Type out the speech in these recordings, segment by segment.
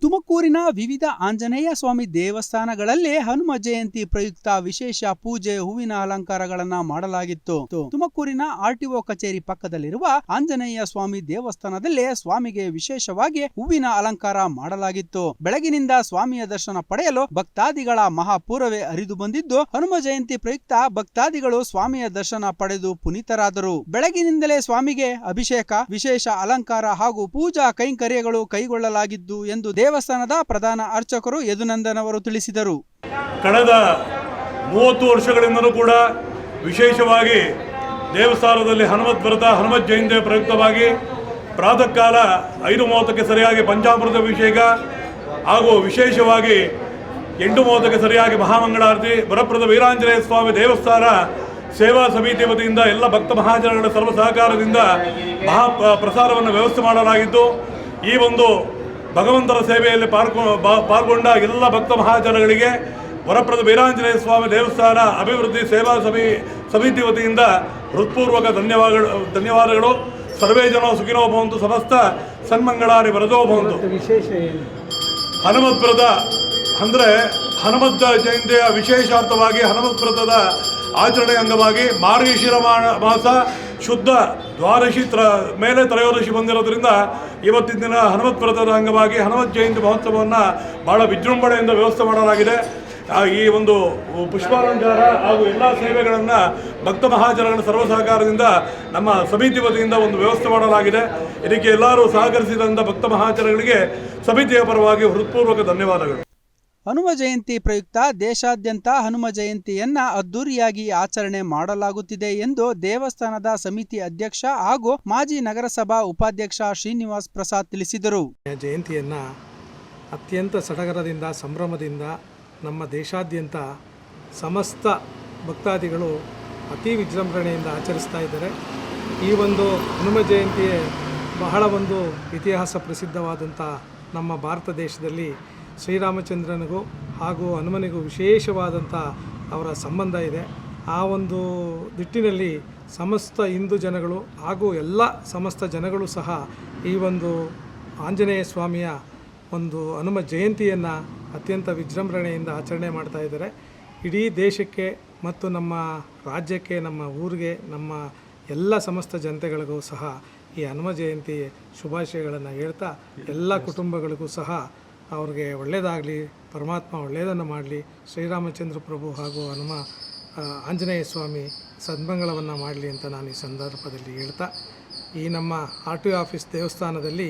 ತುಮಕೂರಿನ ವಿವಿಧ ಆಂಜನೇಯ ಸ್ವಾಮಿ ದೇವಸ್ಥಾನಗಳಲ್ಲಿ ಹನುಮ ಜಯಂತಿ ಪ್ರಯುಕ್ತ ವಿಶೇಷ ಪೂಜೆ, ಹೂವಿನ ಅಲಂಕಾರಗಳನ್ನ ಮಾಡಲಾಗಿತ್ತು. ತುಮಕೂರಿನ ಆರ್ಟಿಒ ಕಚೇರಿ ಪಕ್ಕದಲ್ಲಿರುವ ಆಂಜನೇಯ ಸ್ವಾಮಿ ದೇವಸ್ಥಾನದಲ್ಲಿ ಸ್ವಾಮಿಗೆ ವಿಶೇಷವಾಗಿ ಹೂವಿನ ಅಲಂಕಾರ ಮಾಡಲಾಗಿತ್ತು. ಬೆಳಗಿನಿಂದ ಸ್ವಾಮಿಯ ದರ್ಶನ ಪಡೆಯಲು ಭಕ್ತಾದಿಗಳ ಮಹಾಪೂರವೇ ಹರಿದು ಬಂದಿದ್ದು, ಹನುಮ ಜಯಂತಿ ಪ್ರಯುಕ್ತ ಭಕ್ತಾದಿಗಳು ಸ್ವಾಮಿಯ ದರ್ಶನ ಪಡೆದು ಪುನೀತರಾದರು. ಬೆಳಗಿನಿಂದಲೇ ಸ್ವಾಮಿಗೆ ಅಭಿಷೇಕ, ವಿಶೇಷ ಅಲಂಕಾರ ಹಾಗೂ ಪೂಜಾ ಕೈಂಕರ್ಯಗಳು ಕೈಗೊಳ್ಳಲಾಗಿದ್ದು ಎಂದು ದೇವಸ್ಥಾನದ ಪ್ರಧಾನ ಅರ್ಚಕರು ಯದುನಂದನ್ ಅವರು ತಿಳಿಸಿದರು. ಕಳೆದ 30 ವರ್ಷಗಳಿಂದಲೂ ಕೂಡ ವಿಶೇಷವಾಗಿ ದೇವಸ್ಥಾನದಲ್ಲಿ ಹನುಮತ್ ವ್ರತ, ಹನುಮತ್ ಜಯಂತಿ ಪ್ರಯುಕ್ತವಾಗಿ ಪ್ರಾತಃ ಕಾಲ 5:30ಕ್ಕೆ ಸರಿಯಾಗಿ ಪಂಚಾಮೃತ ಅಭಿಷೇಕ ಹಾಗೂ ವಿಶೇಷವಾಗಿ 8:30ಕ್ಕೆ ಸರಿಯಾಗಿ ಮಹಾಮಂಗಳಾರತಿ, ವರಪ್ರದ ವೀರಾಂಜನೇಯ ಸ್ವಾಮಿ ದೇವಸ್ಥಾನ ಸೇವಾ ಸಮಿತಿ ವತಿಯಿಂದ ಎಲ್ಲ ಭಕ್ತ ಮಹಾಜನಗಳ ಸರ್ವ ಸಹಕಾರದಿಂದ ಪ್ರಸಾರವನ್ನು ವ್ಯವಸ್ಥೆ ಮಾಡಲಾಗಿದ್ದು, ಈ ಒಂದು ಭಗವಂತರ ಸೇವೆಯಲ್ಲಿ ಪಾಲ್ಗೊಂಡ ಎಲ್ಲ ಭಕ್ತ ಮಹಾಜನಗಳಿಗೆ ವರಪ್ರದ ವೀರಾಂಜನೇಯ ಸ್ವಾಮಿ ದೇವಸ್ಥಾನ ಅಭಿವೃದ್ಧಿ ಸೇವಾ ಸಮಿತಿ ವತಿಯಿಂದ ಹೃತ್ಪೂರ್ವಕ ಧನ್ಯವಾದಗಳು. ಸರ್ವೇ ಜನ ಸುಖಿನೋ ಭವಂತು, ಸಮಸ್ತ ಸನ್ಮಂಗಳಾನಿ ವರದೋ ಭವಂತು. ವಿಶೇಷ ಹನುಮತ್ ವ್ರತ ಅಂದರೆ ಹನುಮತ್ ಜಯಂತಿಯ ವಿಶೇಷಾರ್ಥವಾಗಿ ಹನುಮತ್ ವ್ರತದ ಆಚರಣೆ ಅಂಗವಾಗಿ ಮಾರ್ಗಶಿರ ಮಾಸ ಶುದ್ಧ ದ್ವಾದಶಿ ಮೇಲೆ ತ್ರಯೋದಶಿ ಬಂದಿರೋದ್ರಿಂದ ಇವತ್ತಿನ ದಿನ ಹನುಮತ್ ವ್ರತದ ಅಂಗವಾಗಿ ಹನುಮತ್ ಜಯಂತಿ ಮಹೋತ್ಸವವನ್ನು ಬಹಳ ವಿಜೃಂಭಣೆಯಿಂದ ವ್ಯವಸ್ಥೆ ಮಾಡಲಾಗಿದೆ. ಈ ಒಂದು ಪುಷ್ಪಾಲಂಕಾರ ಹಾಗೂ ಎಲ್ಲ ಸೇವೆಗಳನ್ನು ಭಕ್ತ ಮಹಾಜನಗಳ ಸರ್ವ ಸಹಕಾರದಿಂದ ನಮ್ಮ ಸಮಿತಿ ವತಿಯಿಂದ ಒಂದು ವ್ಯವಸ್ಥೆ ಮಾಡಲಾಗಿದೆ. ಇದಕ್ಕೆ ಎಲ್ಲರೂ ಸಹಕರಿಸಿದಂಥ ಭಕ್ತ ಮಹಾಜನಗಳಿಗೆ ಸಮಿತಿಯ ಪರವಾಗಿ ಹೃತ್ಪೂರ್ವಕ ಧನ್ಯವಾದಗಳು. ಹನುಮ ಜಯಂತಿ ಪ್ರಯುಕ್ತ ದೇಶಾದ್ಯಂತ ಹನುಮ ಜಯಂತಿಯನ್ನ ಅದ್ದೂರಿಯಾಗಿ ಆಚರಣೆ ಮಾಡಲಾಗುತ್ತಿದೆ ಎಂದು ದೇವಸ್ಥಾನದ ಸಮಿತಿ ಅಧ್ಯಕ್ಷ ಹಾಗೂ ಮಾಜಿ ನಗರಸಭಾ ಉಪಾಧ್ಯಕ್ಷ ಶ್ರೀನಿವಾಸ್ ಪ್ರಸಾದ್ ತಿಳಿಸಿದರು. ಜಯಂತಿಯನ್ನ ಅತ್ಯಂತ ಸಡಗರದಿಂದ, ಸಂಭ್ರಮದಿಂದ ನಮ್ಮ ದೇಶಾದ್ಯಂತ ಸಮಸ್ತ ಭಕ್ತಾದಿಗಳು ಅತಿ ವಿಜೃಂಭಣೆಯಿಂದ ಆಚರಿಸ್ತಾ ಇದ್ದಾರೆ. ಈ ಒಂದು ಹನುಮ ಜಯಂತಿ ಬಹಳ ಒಂದು ಇತಿಹಾಸ ಪ್ರಸಿದ್ಧವಾದಂಥ ನಮ್ಮ ಭಾರತ ದೇಶದಲ್ಲಿ ಶ್ರೀರಾಮಚಂದ್ರನಿಗೂ ಹಾಗೂ ಹನುಮನಿಗೂ ವಿಶೇಷವಾದಂಥ ಅವರ ಸಂಬಂಧ ಇದೆ. ಆ ಒಂದು ನಿಟ್ಟಿನಲ್ಲಿ ಸಮಸ್ತ ಹಿಂದೂ ಜನಗಳು ಹಾಗೂ ಎಲ್ಲ ಸಮಸ್ತ ಜನಗಳು ಸಹ ಈ ಒಂದು ಆಂಜನೇಯ ಸ್ವಾಮಿಯ ಒಂದು ಹನುಮ ಜಯಂತಿಯನ್ನು ಅತ್ಯಂತ ವಿಜೃಂಭಣೆಯಿಂದ ಆಚರಣೆ ಮಾಡ್ತಾ ಇದ್ದಾರೆ. ಇಡೀ ದೇಶಕ್ಕೆ ಮತ್ತು ನಮ್ಮ ರಾಜ್ಯಕ್ಕೆ, ನಮ್ಮ ಊರಿಗೆ, ನಮ್ಮ ಎಲ್ಲ ಸಮಸ್ತ ಜನತೆಗಳಿಗೂ ಸಹ ಈ ಹನುಮ ಜಯಂತಿ ಶುಭಾಶಯಗಳನ್ನು ಹೇಳ್ತಾ ಎಲ್ಲ ಕುಟುಂಬಗಳಿಗೂ ಸಹ ಅವ್ರಿಗೆ ಒಳ್ಳೆಯದಾಗಲಿ, ಪರಮಾತ್ಮ ಒಳ್ಳೆಯದನ್ನು ಮಾಡಲಿ, ಶ್ರೀರಾಮಚಂದ್ರ ಪ್ರಭು ಹಾಗೂ ಆಂಜನೇಯ ಸ್ವಾಮಿ ಸದ್ಮಂಗಳವನ್ನು ಮಾಡಲಿ ಅಂತ ನಾನು ಈ ಸಂದರ್ಭದಲ್ಲಿ ಹೇಳ್ತಾ, ಈ ನಮ್ಮ RTO ಆಫೀಸ್ ದೇವಸ್ಥಾನದಲ್ಲಿ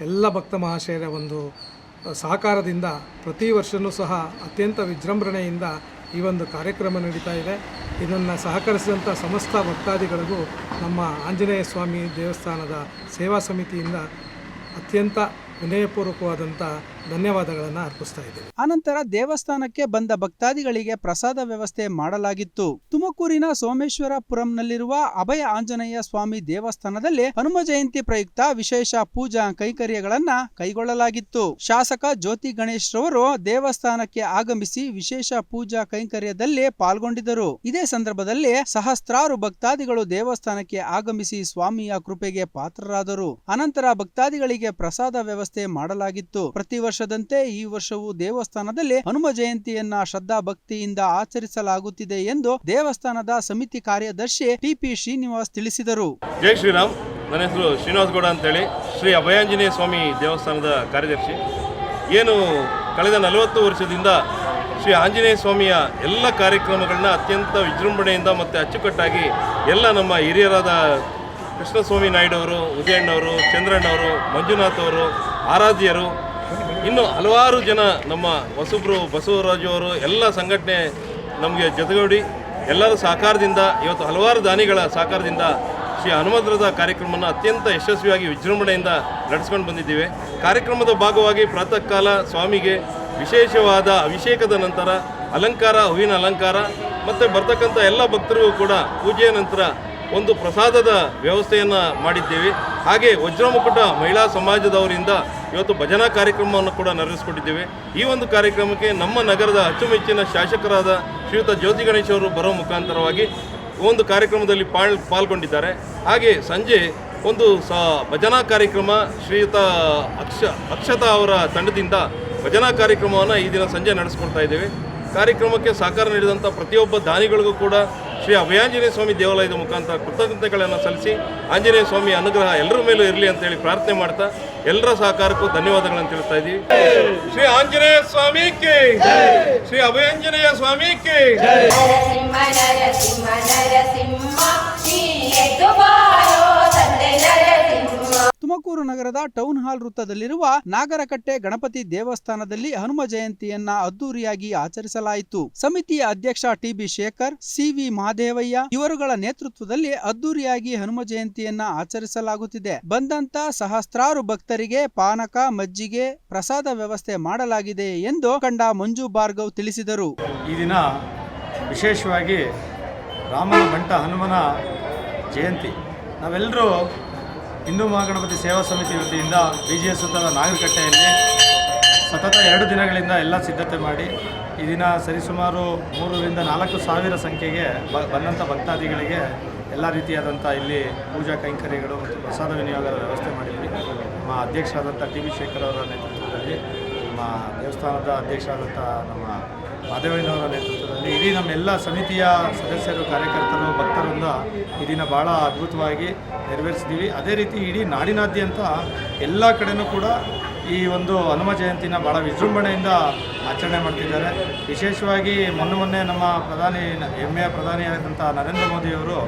ಎಲ್ಲ ಭಕ್ತ ಮಹಾಶಯರ ಒಂದು ಸಹಕಾರದಿಂದ ಪ್ರತಿ ವರ್ಷವೂ ಸಹ ಅತ್ಯಂತ ವಿಜೃಂಭಣೆಯಿಂದ ಈ ಒಂದು ಕಾರ್ಯಕ್ರಮ ನಡೀತಾ ಇದೆ. ಇದನ್ನು ಸಹಕರಿಸಿದಂಥ ಸಮಸ್ತ ಭಕ್ತಾದಿಗಳಿಗೂ ನಮ್ಮ ಆಂಜನೇಯ ಸ್ವಾಮಿ ದೇವಸ್ಥಾನದ ಸೇವಾ ಸಮಿತಿಯಿಂದ ಅತ್ಯಂತ ವಿನಯಪೂರ್ವಕವಾದಂಥ ಧನ್ಯವಾದಗಳನ್ನು ಅರ್ಪಿಸ್ತಾ ಇದ್ದೇವೆ. ಅನಂತರ ದೇವಸ್ಥಾನಕ್ಕೆ ಬಂದ ಭಕ್ತಾದಿಗಳಿಗೆ ಪ್ರಸಾದ ವ್ಯವಸ್ಥೆ ಮಾಡಲಾಗಿತ್ತು. ತುಮಕೂರಿನ ಸೋಮೇಶ್ವರಪುರಂನಲ್ಲಿರುವ ಅಭಯ ಆಂಜನೇಯ ಸ್ವಾಮಿ ದೇವಸ್ಥಾನದಲ್ಲಿ ಹನುಮ ಜಯಂತಿ ಪ್ರಯುಕ್ತ ವಿಶೇಷ ಪೂಜಾ ಕೈಂಕರ್ಯಗಳನ್ನ ಕೈಗೊಳ್ಳಲಾಗಿತ್ತು. ಶಾಸಕ ಜ್ಯೋತಿ ಗಣೇಶ್ ರವರು ದೇವಸ್ಥಾನಕ್ಕೆ ಆಗಮಿಸಿ ವಿಶೇಷ ಪೂಜಾ ಕೈಂಕರ್ಯದಲ್ಲಿ ಪಾಲ್ಗೊಂಡಿದ್ದರು. ಇದೇ ಸಂದರ್ಭದಲ್ಲಿ ಸಹಸ್ರಾರು ಭಕ್ತಾದಿಗಳು ದೇವಸ್ಥಾನಕ್ಕೆ ಆಗಮಿಸಿ ಸ್ವಾಮಿಯ ಕೃಪೆಗೆ ಪಾತ್ರರಾದರು. ಅನಂತರ ಭಕ್ತಾದಿಗಳಿಗೆ ಪ್ರಸಾದ ವ್ಯವಸ್ಥೆ ಮಾಡಲಾಗಿತ್ತು. ಪ್ರತಿ ವರ್ಷದಂತೆ ಈ ವರ್ಷವೂ ದೇವಸ್ಥಾನದಲ್ಲಿ ಹನುಮ ಜಯಂತಿಯನ್ನ ಶ್ರದ್ಧಾ ಭಕ್ತಿಯಿಂದ ಆಚರಿಸಲಾಗುತ್ತಿದೆ ಎಂದು ದೇವಸ್ಥಾನದ ಸಮಿತಿ ಕಾರ್ಯದರ್ಶಿ TP ಶ್ರೀನಿವಾಸ್ ತಿಳಿಸಿದರು. ಜೈ ಶ್ರೀರಾಮ್. ನನ್ನ ಹೆಸರು ಶ್ರೀನಿವಾಸ್ ಗೌಡ ಅಂತೇಳಿ, ಶ್ರೀ ಅಭಯಾಂಜನೇಯ ಸ್ವಾಮಿ ದೇವಸ್ಥಾನದ ಕಾರ್ಯದರ್ಶಿ. ಏನು ಕಳೆದ 40 ವರ್ಷದಿಂದ ಶ್ರೀ ಆಂಜನೇಯ ಸ್ವಾಮಿಯ ಎಲ್ಲ ಕಾರ್ಯಕ್ರಮಗಳನ್ನ ಅತ್ಯಂತ ವಿಜೃಂಭಣೆಯಿಂದ ಮತ್ತು ಅಚ್ಚುಕಟ್ಟಾಗಿ ಎಲ್ಲ ನಮ್ಮ ಹಿರಿಯರಾದ ಕೃಷ್ಣಸ್ವಾಮಿ ನಾಯ್ಡು ಅವರು, ಉದಯಣ್ಣವರು, ಚಂದ್ರಣ್ಣವರು, ಮಂಜುನಾಥ್ ಅವರು, ಆರಾಧ್ಯರು, ಇನ್ನು ಹಲವಾರು ಜನ ನಮ್ಮ ಹೊಸಬ್ರು ಬಸವರಾಜು ಅವರು ಎಲ್ಲ ಸಂಘಟನೆ ನಮಗೆ ಜೊತೆಗೂಡಿ ಎಲ್ಲರ ಸಹಕಾರದಿಂದ ಇವತ್ತು ಹಲವಾರು ದಾನಿಗಳ ಸಹಕಾರದಿಂದ ಶ್ರೀ ಹನುಮಂತರದ ಕಾರ್ಯಕ್ರಮವನ್ನು ಅತ್ಯಂತ ಯಶಸ್ವಿಯಾಗಿ ವಿಜೃಂಭಣೆಯಿಂದ ನಡೆಸ್ಕೊಂಡು ಬಂದಿದ್ದೀವಿ. ಕಾರ್ಯಕ್ರಮದ ಭಾಗವಾಗಿ ಪ್ರಾತಃ ಕಾಲ ಸ್ವಾಮಿಗೆ ವಿಶೇಷವಾದ ಅಭಿಷೇಕದ ನಂತರ ಅಲಂಕಾರ, ಹೂವಿನ ಅಲಂಕಾರ ಮತ್ತು ಬರ್ತಕ್ಕಂಥ ಎಲ್ಲ ಭಕ್ತರಿಗೂ ಕೂಡ ಪೂಜೆಯ ನಂತರ ಒಂದು ಪ್ರಸಾದದ ವ್ಯವಸ್ಥೆಯನ್ನು ಮಾಡಿದ್ದೇವೆ. ಹಾಗೆ ವಜ್ರಮುಕುಟ ಮಹಿಳಾ ಸಮಾಜದವರಿಂದ ಇವತ್ತು ಭಜನಾ ಕಾರ್ಯಕ್ರಮವನ್ನು ಕೂಡ ನಡೆಸಿಕೊಟ್ಟಿದ್ದೇವೆ. ಈ ಒಂದು ಕಾರ್ಯಕ್ರಮಕ್ಕೆ ನಮ್ಮ ನಗರದ ಅಚ್ಚುಮೆಚ್ಚಿನ ಶಾಸಕರಾದ ಶ್ರೀಯುತ ಜ್ಯೋತಿ ಗಣೇಶ್ ಅವರು ಬರೋ ಮುಖಾಂತರವಾಗಿ ಒಂದು ಕಾರ್ಯಕ್ರಮದಲ್ಲಿ ಪಾಲ್ಗೊಂಡಿದ್ದಾರೆ. ಹಾಗೆ ಸಂಜೆ ಒಂದು ಭಜನಾ ಕಾರ್ಯಕ್ರಮ ಶ್ರೀಯುತ ಅಕ್ಷತಾ ಅವರ ತಂಡದಿಂದ ಭಜನಾ ಕಾರ್ಯಕ್ರಮವನ್ನು ಈ ದಿನ ಸಂಜೆ ನಡೆಸ್ಕೊಡ್ತಾ ಇದ್ದೇವೆ. ಕಾರ್ಯಕ್ರಮಕ್ಕೆ ಸಹಕಾರ ನೀಡಿದಂಥ ಪ್ರತಿಯೊಬ್ಬ ದಾನಿಗಳಿಗೂ ಕೂಡ ಶ್ರೀ ಅಭಯಾಂಜನೇಯ ಸ್ವಾಮಿ ದೇವಾಲಯದ ಮುಖಾಂತರ ಕೃತಜ್ಞತೆಗಳನ್ನು ಸಲ್ಲಿಸಿ ಆಂಜನೇಯ ಸ್ವಾಮಿ ಅನುಗ್ರಹ ಎಲ್ಲರ ಮೇಲೂ ಇರಲಿ ಅಂತೇಳಿ ಪ್ರಾರ್ಥನೆ ಮಾಡ್ತಾ ಎಲ್ಲರ ಸಹಕಾರಕ್ಕೂ ಧನ್ಯವಾದಗಳನ್ನು ತಿಳಿಸ್ತಾ ಇದ್ದೀವಿ. ಶ್ರೀ ಆಂಜನೇಯ ಸ್ವಾಮಿ ಕಿ, ಶ್ರೀ ಅಭಯಾಂಜನೇಯ ಸ್ವಾಮಿ ಕಿ. ನರಸಿಂಹ ನರಸಿಂಹ ನರಸಿಂಹ ನೀ ಎದ್ದು ಬಾರೋ ತಂದೆ ನರಸಿಂಹ. ತುಮಕೂರು ನಗರದ ಟೌನ್ ಹಾಲ್ ವೃತ್ತದಲ್ಲಿರುವ ನಾಗರಕಟ್ಟೆ ಗಣಪತಿ ದೇವಸ್ಥಾನದಲ್ಲಿ ಹನುಮ ಜಯಂತಿಯನ್ನ ಅದ್ದೂರಿಯಾಗಿ ಆಚರಿಸಲಾಯಿತು. ಸಮಿತಿಯ ಅಧ್ಯಕ್ಷ ಟಿ.ಬಿ. ಶೇಖರ್, ಸಿ.ವಿ. ಮಹದೇವಯ್ಯ ಇವರುಗಳ ನೇತೃತ್ವದಲ್ಲಿ ಅದ್ದೂರಿಯಾಗಿ ಹನುಮ ಜಯಂತಿಯನ್ನ ಆಚರಿಸಲಾಗುತ್ತಿದೆ. ಬಂದಂತ ಸಹಸ್ರಾರು ಭಕ್ತರಿಗೆ ಪಾನಕ, ಮಜ್ಜಿಗೆ, ಪ್ರಸಾದ ವ್ಯವಸ್ಥೆ ಮಾಡಲಾಗಿದೆ ಎಂದು ಕಂಡ ಮಂಜು ಭಾರ್ಗವ್ ತಿಳಿಸಿದರು. ಈ ದಿನ ವಿಶೇಷವಾಗಿ ರಾಮನ ಬಂಟ ಹನುಮನ ಜಯಂತಿ. ನಾವೆಲ್ಲರೂ ಹಿಂದೂ ಮಹಾಗಣಪತಿ ಸೇವಾ ಸಮಿತಿ ವತಿಯಿಂದ BGS ವೃತ್ತದ ನಾಗರಕಟ್ಟೆಯಲ್ಲಿ ಸತತ 2 ದಿನಗಳಿಂದ ಎಲ್ಲ ಸಿದ್ಧತೆ ಮಾಡಿ ಈ ದಿನ ಸರಿಸುಮಾರು 3 ರಿಂದ 4 ಸಾವಿರ ಸಂಖ್ಯೆಗೆ ಬಂದಂಥ ಭಕ್ತಾದಿಗಳಿಗೆ ಎಲ್ಲ ರೀತಿಯಾದಂಥ ಇಲ್ಲಿ ಪೂಜಾ ಕೈಂಕರ್ಯಗಳು ಮತ್ತು ಪ್ರಸಾದ ವಿನಿಯೋಗದ ವ್ಯವಸ್ಥೆ ಮಾಡಿದ್ವಿ. ನಮ್ಮ ಅಧ್ಯಕ್ಷರಾದಂಥ ಟಿ.ಬಿ. ಶೇಖರ್ ಅವರ ನೇತೃತ್ವದಲ್ಲಿ, ನಮ್ಮ ದೇವಸ್ಥಾನದ ಅಧ್ಯಕ್ಷರಾದಂಥ ನಮ್ಮ ಮಾದೇವಯ್ಯನವರ ನೇತೃತ್ವದಲ್ಲಿ ಇಡೀ ನಮ್ಮೆಲ್ಲ ಸಮಿತಿಯ ಸದಸ್ಯರು, ಕಾರ್ಯಕರ್ತರು, ಭಕ್ತರಿಂದ ಈ ದಿನ ಭಾಳ ಅದ್ಭುತವಾಗಿ ನೆರವೇರಿಸಿದ್ದೀವಿ. ಅದೇ ರೀತಿ ಇಡೀ ನಾಡಿನಾದ್ಯಂತ ಎಲ್ಲ ಕಡೆಯೂ ಕೂಡ ಈ ಒಂದು ಹನುಮ ಜಯಂತಿನ ಭಾಳ ವಿಜೃಂಭಣೆಯಿಂದ ಆಚರಣೆ ಮಾಡ್ತಿದ್ದಾರೆ. ವಿಶೇಷವಾಗಿ ಮೊನ್ನೆ ನಮ್ಮ ಹೆಮ್ಮೆಯ ಪ್ರಧಾನಿಯಾದಂಥ ನರೇಂದ್ರ ಮೋದಿಯವರು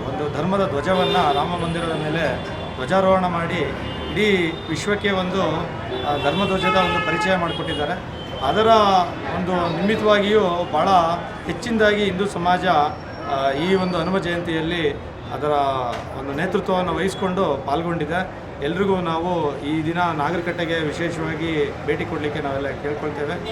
ಒಂದು ಧರ್ಮದ ಧ್ವಜವನ್ನು ರಾಮ ಮಂದಿರದ ಮೇಲೆ ಧ್ವಜಾರೋಹಣ ಮಾಡಿ ಇಡೀ ವಿಶ್ವಕ್ಕೆ ಒಂದು ಧರ್ಮಧ್ವಜದ ಒಂದು ಪರಿಚಯ ಮಾಡಿಕೊಟ್ಟಿದ್ದಾರೆ. ಅದರ ಒಂದು ನಿಮಿತ್ತವಾಗಿಯೂ ಭಾಳ ಹೆಚ್ಚಿನದಾಗಿ ಹಿಂದೂ ಸಮಾಜ ಈ ಒಂದು ಹನುಮ ಜಯಂತಿಯಲ್ಲಿ ಅದರ ಒಂದು ನೇತೃತ್ವವನ್ನು ವಹಿಸಿಕೊಂಡು ಪಾಲ್ಗೊಂಡಿದೆ. ಎಲ್ರಿಗೂ ನಾವು ಈ ದಿನ ನಾಗರಕಟ್ಟೆಗೆ ವಿಶೇಷವಾಗಿ ಭೇಟಿ ಕೊಡಲಿಕ್ಕೆ ನಾವೆಲ್ಲ ಕೇಳ್ಕೊಳ್ತೇವೆ.